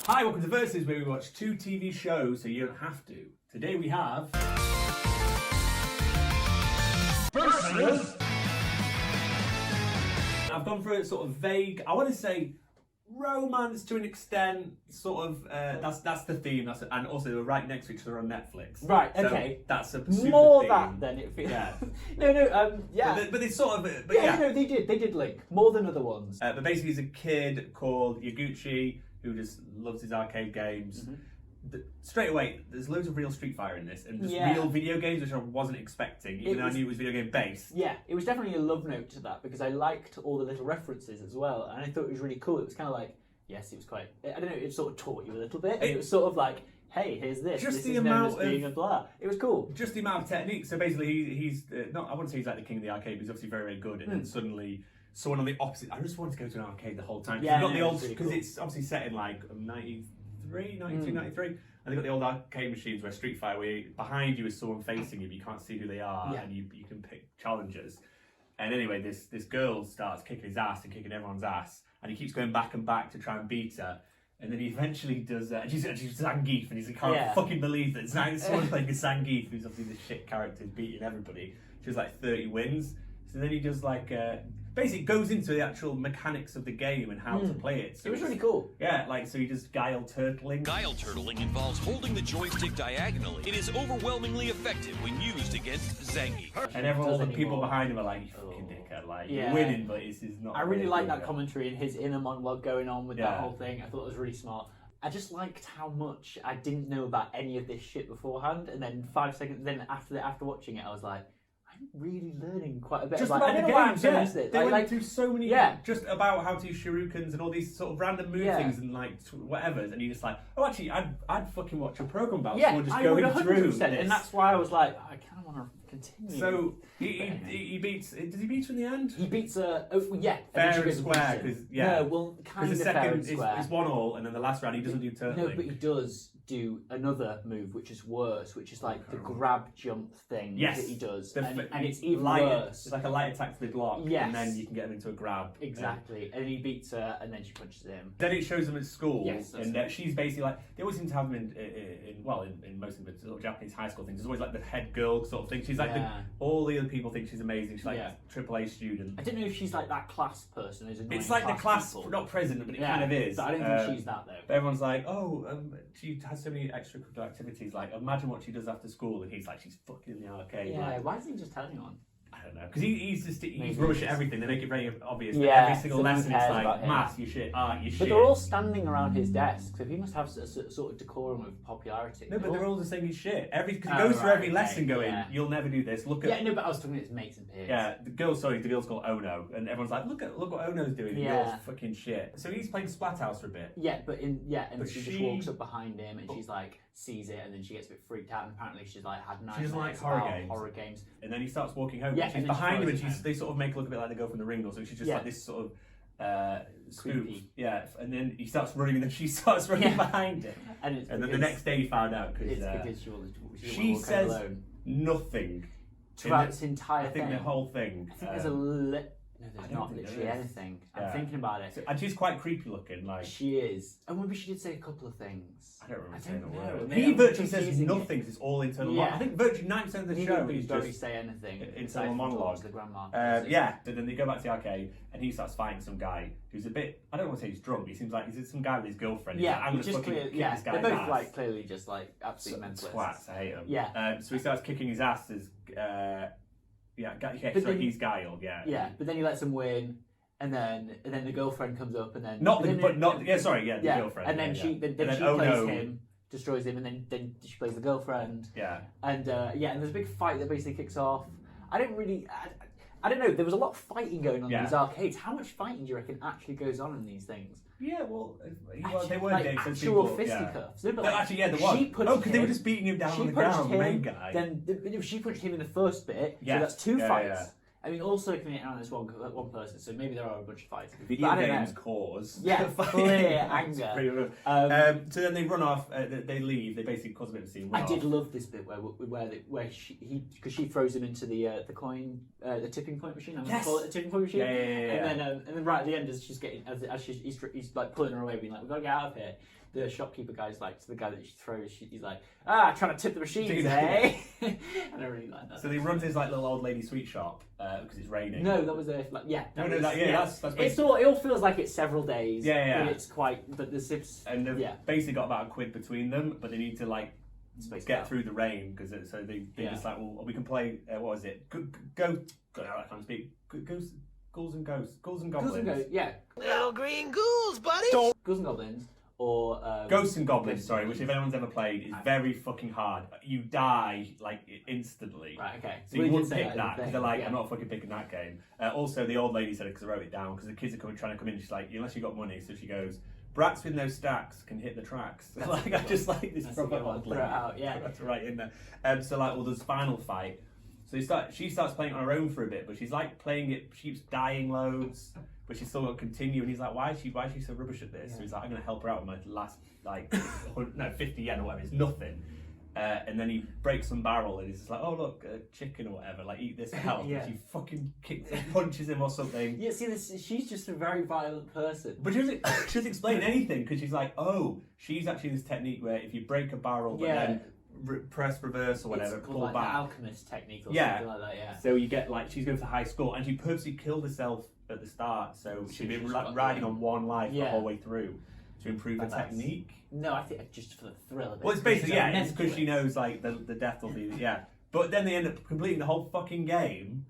Hi, welcome to Versus, where we watch 2 TV shows so you don't have to. Today we have... Versus! I've gone for a sort of vague, I want to say romance to an extent, sort of, that's the theme, and also they're right next to each other on Netflix. Right, so okay. That's a super more theme. that than it feels. Yeah. Yeah. But it's sort of, but yeah. No, they did link, more than other ones. But basically he's a kid called Yaguchi who just loves his arcade games. Mm-hmm. Straight away, there's loads of real Street Fighter in this, and just real video games, which I wasn't expecting, even though I knew it was video game based. Yeah, it was definitely a love note to that, because I liked all the little references as well, and I thought it was really cool. It was kind of like, yes, it was quite, I don't know, it sort of taught you a little bit. It was sort of like, hey, here's this. Just this the is amount known as being a blah. It was cool. Just the amount of technique. So basically, he's not, I wouldn't say he's like the king of the arcade, but he's obviously very, very good, and then suddenly, someone on the opposite, I just wanted to go to an arcade the whole time. Yeah, got the old, really because cool. It's obviously set in like 92, 93. And they've got the old arcade machines where Street Fighter, where behind you is someone facing you, but you can't see who they are, and you can pick challengers. And anyway, this girl starts kicking his ass and kicking everyone's ass, and he keeps going back and back to try and beat her. And then he eventually does, she's Zangief, and he's like, can't fucking believe that someone's playing a Zangief, who's obviously the shit character, beating everybody. She has like 30 wins. So then he does like, basically goes into the actual mechanics of the game and how to play it. So it was really cool. Yeah, like, so he does guile turtling. Guile turtling involves holding the joystick diagonally. It is overwhelmingly effective when used against Zangief. And all the people behind him are like, you fucking dickhead, like, you're winning, but this is not... I really like that commentary and his inner monologue going on with that whole thing. I thought it was really smart. I just liked how much I didn't know about any of this shit beforehand, and then 5 seconds, then after watching it, I was like, I'm really learning quite a bit. Just about the games, They went through so many, just about how to use shurikens and all these sort of random move things and like whatever's, and you're just like, oh, actually, I'd fucking watch a program about someone just going through this. And that's why I was like, I kind of want to continue. So he beats. Does he beat her in the end? He beats her. Fair and square, because no, well, kind of the fair and second square. is 1-1, and then the last round he doesn't do turtling. No, but he does do another move which is worse, which is like the grab jump thing that he does, and it's even worse. It's like a light attack to the block, and then you can get him into a grab. Exactly, and he beats her, and then she punches him. Then it shows them at school, and she's basically like, they always seem to have them in most of the sort of Japanese high school things. There's always like the head girl sort of thing. She's like all the other people think she's amazing. She's like a AAA student. I don't know if she's like that class person who's annoying. It's like the class, people. Not president, but it kind of is. But I don't think she's that though. But everyone's like, she has so many extracurricular activities. Like, imagine what she does after school, and he's like, she's fucking in the arcade. Yeah, like, why doesn't he just tell anyone? I don't know, because he's rubbish at everything. They make it very obvious. Yeah, every single lesson it's like maths, you shit, art, you shit. But they're all standing around his desk, so he must have a sort of decorum of popularity. No, but they're all just saying he's shit. Because he goes through every lesson going, you'll never do this. Look at but I was talking to his mates and peers. Yeah, the girl's called Ono, and everyone's like, look what Ono's doing. Yeah. You're fucking shit. So he's playing Splathouse for a bit. Yeah, and she just walks up behind him and she's like sees it, and then she gets a bit freaked out, and apparently she's like had nightmares like horror games. And then he starts walking home. Yeah, she's behind him, and they sort of make it look a bit like the girl from The Ring, or so she's just like this sort of spoof. Yeah, and then he starts running, and then she starts running behind him. And then the next day he found out because she says nothing throughout this entire thing. I think the whole thing. I think there's no, there's not literally anything. I'm thinking about it. And she's quite creepy looking, like. She is. And maybe she did say a couple of things. I don't remember saying a word. He virtually says nothing, it's all internal monologue. I think virtually 90% of the show is just say anything. Internal monologue. The grandma. So then they go back to the arcade, and he starts fighting some guy who's a bit, I don't want to say he's drunk, he seems like he's some guy with his girlfriend. Yeah, I'm just fucking kick this guy's they're both ass. like clearly just like absolute mentalists. Twats, I hate them. Yeah. So he starts kicking his ass as, he's Guile, Yeah, but then he lets him win. And then the girlfriend comes up, and then the girlfriend. And then she plays him, destroys him, and then she plays the girlfriend. Yeah. And and there's a big fight that basically kicks off. I don't know. There was a lot of fighting going on in these arcades. How much fighting do you reckon actually goes on in these things? Yeah, well, they were like actual fisticuffs. No, but actually, there was. Because they were just beating him down on the ground. The main guy. Then she punched him in the first bit. So that's two fights. Yeah. I mean, also committing on this one person, so maybe there are a bunch of fights. Video games cause clear anger. So then they run off. They leave. They basically cause a bit of a scene. I did love this bit where she throws him into the coin, the tipping point machine. I'm gonna call it the tipping point machine. Yeah. And then right at the end, as she's getting he's like pulling her away, being like, "We've got to get out of here." the shopkeeper guy's like, to the guy that she throws, he's like, trying to tip the machines, eh? I don't really like that. So he runs his like little old lady sweet shop because it's raining. No, that was a That's it all feels like it's several days. Yeah. But it's but the sips. And they've basically got about £1 between them, but they need to like get through the rain because so they just like, well, we can play. What was it? Go. I can't speak. Ghouls and Goblins. Little green ghouls, buddy. Ghouls and Goblins. Or Ghosts and Goblins, sorry, which if anyone's ever played is very fucking hard. You die like instantly. Right, okay. So you wouldn't pick that because they're like, I'm not fucking picking that game. Also, the old lady said it because I wrote it down because the kids are trying to come in. She's like, unless you got money, so she goes, brats with no stacks can hit the tracks. Like I just like this proper old lady. Throw it out, yeah. That's right in there. So like, well, there's final fight. So she starts playing on her own for a bit, but she's like playing it. She keeps dying loads. But she's still got to continue, and he's like, why is she so rubbish at this? So he's like, I'm going to help her out with my last, 50 yen or whatever, it's nothing. And then he breaks some barrel, and he's just like, oh, look, a chicken or whatever, like, eat this for health. And she fucking kicks and punches him or something. Yeah, see, she's just a very violent person. But she doesn't explain anything, because she's like, oh, she's actually this technique where if you break a barrel, but then press reverse or whatever, it's pull like back. The alchemist technique or something like that, yeah. So you get, she's going for high score, and she purposely killed herself at the start, so she'd been riding on one life the whole way through to improve her technique. No, I think just for the thrill of it. Well, it's basically it's because she knows the death will be But then they end up completing the whole fucking game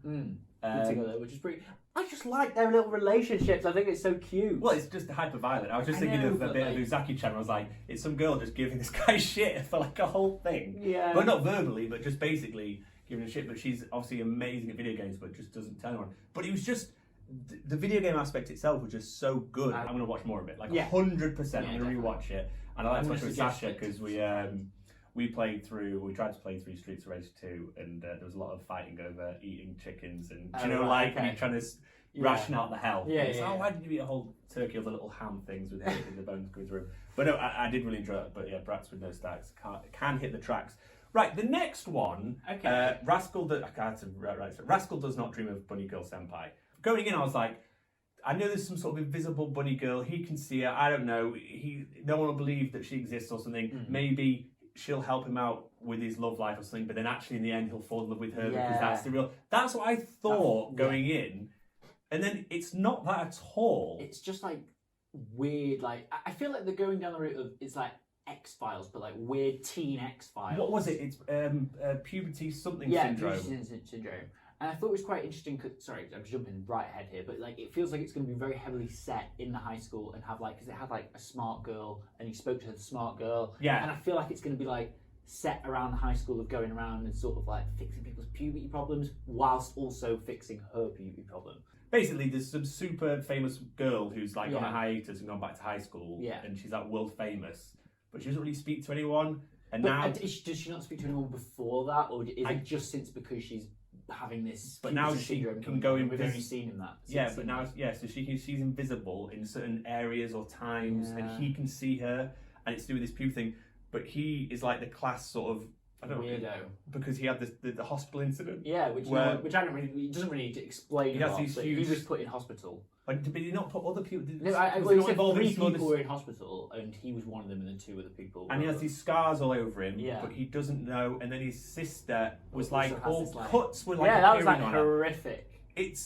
together, which is pretty. I just like their little relationships. I think it's so cute. Well, it's just hyper violent. I was just thinking of a bit of Uzaki-chan. I was like, it's some girl just giving this guy shit for like a whole thing. Yeah. But not verbally, but just basically giving her shit. But she's obviously amazing at video games, but just doesn't tell anyone. But it was just. The video game aspect itself was just so good. I'm going to watch more of it, 100%. I'm going to rewatch it, and I like to watch it with Sasha because we tried to play through Streets of Rage 2, and there was a lot of fighting over eating chickens, and when you're trying to ration out the health. Why did you eat a whole turkey of the little ham things with the bones going through? But no, I did really enjoy it. But yeah, brats with no stacks can hit the tracks. Right, the next one, Rascal. Rascal does not dream of Bunny Girl Senpai. Going in, I was like, I know there's some sort of invisible bunny girl. He can see her. I don't know. No one will believe that she exists or something. Mm-hmm. Maybe she'll help him out with his love life or something. But then actually, in the end, he'll fall in love with her because that's the real. That's what I thought going in, and then it's not that at all. It's just like weird. Like I feel like they're going down the route of it's like X-Files, but like weird teen X-Files. What was it? It's puberty syndrome. Puberty syndrome. And I thought it was quite interesting. Sorry, I'm jumping right ahead here, but like it feels like it's going to be very heavily set in the high school and have because it had like a smart girl and he spoke to the smart girl. Yeah. And I feel like it's going to be like set around the high school of going around and sort of like fixing people's puberty problems whilst also fixing her puberty problem. Basically, there's some super famous girl who's like on a hiatus and gone back to high school. Yeah. And she's like world famous, but she doesn't really speak to anyone. And but now does she not speak to anyone before that, or is it just since because she's having this? But now she can go in. We've only seen him that. But now, so she's invisible in certain areas or times, and he can see her, and it's to do with this puberty thing. But he is like the class sort of weirdo because he had the hospital incident. Yeah, which I don't really. He doesn't really explain. He was put in hospital. Like, did he not put other people? No, he said 3 people were in hospital, and he was one of them, and then 2 other people. And he has these scars all over him, but he doesn't know. And then his sister was all cuts with that was like horrific. It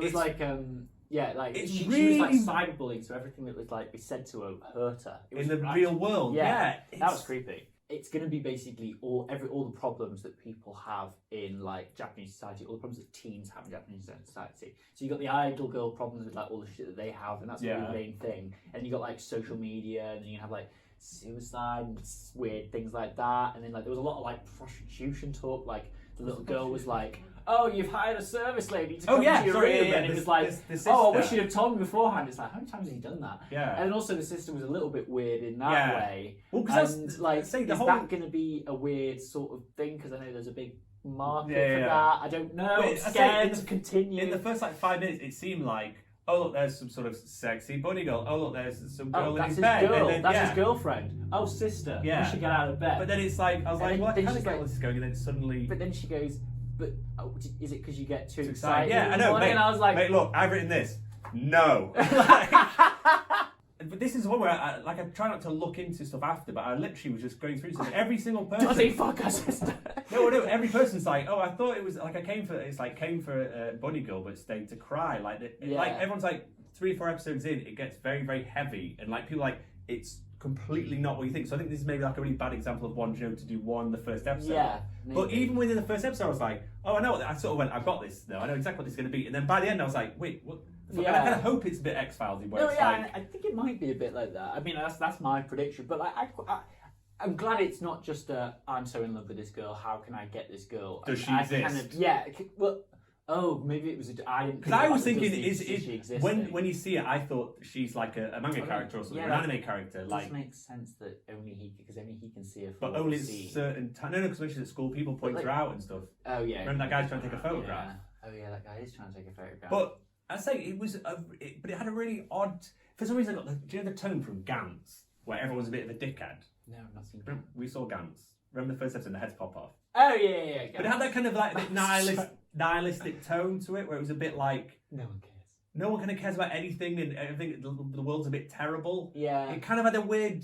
was like she was like cyberbullying, so everything that was like be said to her hurt her. In the real world, that was creepy. It's going to be basically all the problems that people have in like Japanese society, all the problems that teens have in Japanese society. So you got the idol girl problems with like all the shit that they have, and that's the main thing. And you got like social media, and then you have like suicide and weird things like that. And then like there was a lot of like prostitution talk. Like the little girl was like, "Oh, you've hired a service lady to come to your room," and it was like, "Oh, I wish you'd have told me beforehand." It's like, how many times has he done that? Yeah. And also the sister was a little bit weird in that way. Well, because is that going to be a weird sort of thing? Because I know there's a big market for that. I don't know. I'm scared to continue. In the first 5 minutes, it seemed like, oh look, there's some sort of sexy bunny girl. Oh look, there's some girl in his bed. That's his girlfriend. Oh, sister. Yeah. We should get out of bed. But then it's like, I was like, well, I kind of get where this is going, and then suddenly. But then she goes, but is it because you get too excited? Yeah, I know. Mate, and I was like, mate, look, I've written this. No. but this is one where I try not to look into stuff after, but I literally was just going through stuff. Every single person. Does he fuck her sister? No, every person's like, oh, I thought it was like came for a bunny girl, but stayed to cry. Like everyone's like 3 or 4 episodes in, it gets very, very heavy, and like people like it's completely not what you think. So I think this is maybe like a really bad example of one to do the first episode. Yeah. Maybe. But even within the first episode, I was like, oh, I know. I sort of went, I've got this. No, I know exactly what this is going to be. And then by the end, I was like, wait, what? Yeah. And I kind of hope it's a bit X-Filesy. No, yeah, I think it might be a bit like that. I mean, that's my prediction. But like, I'm glad it's not just I'm so in love with this girl. How can I get this girl? Does she exist? Well. Oh, maybe it was. I didn't. Because I was thinking, is when you see it, I thought she's like a manga character or something, an anime character. It does make sense that only he can see her. But only at certain time. No, because when she's at school, people point her out and stuff. Oh yeah. Remember that guy's trying to take a photograph? Yeah. Oh yeah, that guy is trying to take a photograph. But I say it was, but it had a really odd. For some reason, I got do you know the tone from Gantz, where everyone's a bit of a dickhead? No, I've not seen. We saw Gantz. Remember the first episode, the heads pop off. Oh yeah. But it had that kind of like nihilistic tone to it, where it was a bit like no one cares. No one kind of cares about anything, and everything. The world's a bit terrible. Yeah. It kind of had a weird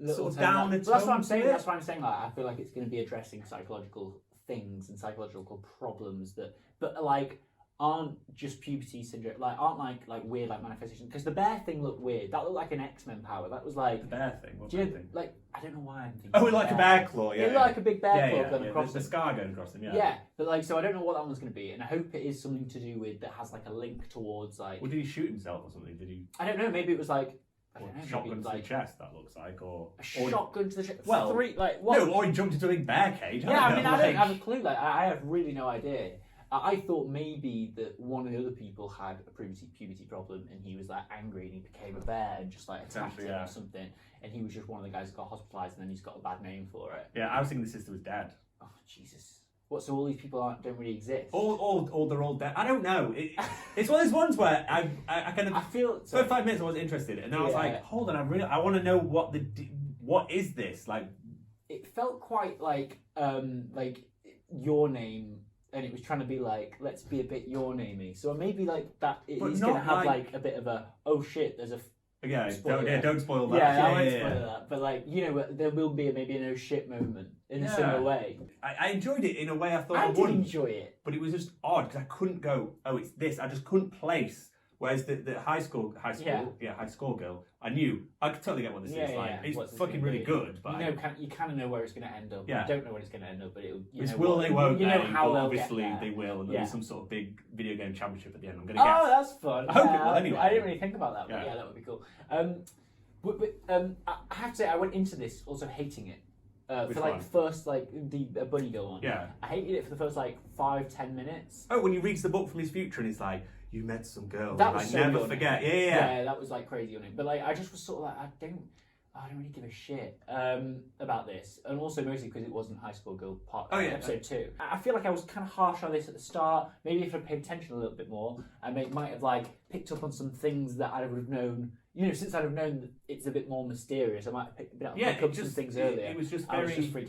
sort of down. Well, that's what I'm saying. That's why I'm saying. Like, I feel like it's going to be addressing psychological things and psychological problems but like aren't just puberty syndrome. Like aren't like weird like manifestations. Because the bear thing looked weird. That looked like an X-Men power. That was like the bear thing. What thing? Like I don't know why I'm thinking. Oh, like a bear claw. Yeah. It looked like a big bear claw going across the scar going across him. Yeah. Yeah, but like so I don't know what that one's going to be, and I hope it is something to do with that has like a link towards like. Well, did he shoot himself or something? Did he? I don't know. Maybe it was like. Shotgun to the chest, that looks like, or shotgun to the chest. Well, what? No, or he jumped into a big bear cage. I don't have a clue. Like, I have really no idea. I thought maybe that one of the other people had a puberty problem, and he was like angry, and he became a bear and just like attacked him or something. And he was just one of the guys that got hospitalised, and then he's got a bad name for it. Yeah, I was thinking the sister was dead. Oh Jesus. What? So all these people don't really exist? All they're all dead. I don't know. It's one of those ones where I kind of. I feel. For 5 minutes I was interested, and then I was like, hold on, I want to know what is this like. It felt quite like Your Name, and it was trying to be like, let's be a bit Your Namey. So maybe like that it is going to have like a bit of a oh shit, there's a. Don't spoil that. Yeah, I won't spoil that. But like, you know, there will be maybe an oh shit moment in a similar way. I enjoyed it in a way I thought I I wouldn't. enjoy it. But it was just odd because I couldn't go, oh, it's this. I just couldn't place. Whereas the high school girl, I could totally get what this is. Like, it's fucking really good. But you kind of know where it's going to end up. Yeah. You don't know where it's going to end up, but they won't. You know how they'll obviously get there. they will, and there'll be some sort of big video game championship at the end. I'm gonna guess. Oh, that's fun. I hope it will anyway. I didn't really think about that, but yeah, that would be cool. I have to say, I went into this also hating it. For like first the bunny girl one. Yeah. I hated it for the first 5-10 minutes. Oh, when he reads the book from his future and he's like, you met some girl. That was so never forget. Yeah, that was like crazy on it. But like I just was sort of like I don't really give a shit about this, and also mostly because it wasn't High School Girl episode 2. I feel like I was kind of harsh on this at the start. Maybe if I'd paid attention a little bit more, I might have like picked up on some things that I would have known. You know, since I'd have known that it's a bit more mysterious, I might have picked up some things earlier. It was just very.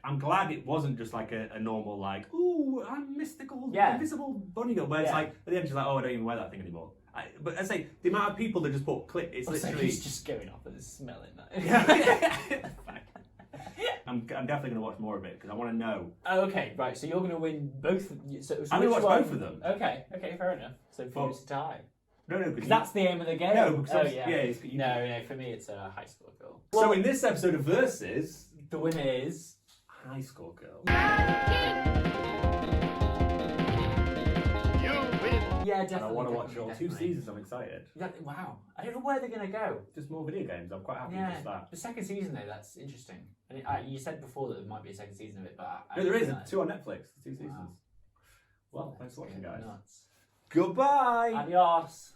I'm glad it wasn't just like a normal like, ooh, I'm mystical, invisible bunny girl. Where it's like at the end she's like, oh, I don't even wear that thing anymore. But I say the amount of people that just put clip, it's literally he's just going off and smelling that. I'm definitely going to watch more of it because I want to know. Oh, okay, right. So you're going to win both. So I'm going to watch both of them. Okay, fair enough. So for it's a tie. No, because that's the aim of the game. No, because no. For me, it's a High School Girl. So in this episode of Versus, the winner is High School Girl. Yeah, definitely. And I want to watch all 2 seasons. I'm excited. Wow, I don't know where they're going to go. Just more video games. I'm quite happy with just that. The second season though, that's interesting. You said before that there might be a second season of it, but no, there is 2 on Netflix. 2 seasons. Wow. Well, thanks for watching, guys. Nuts. Goodbye. Adios.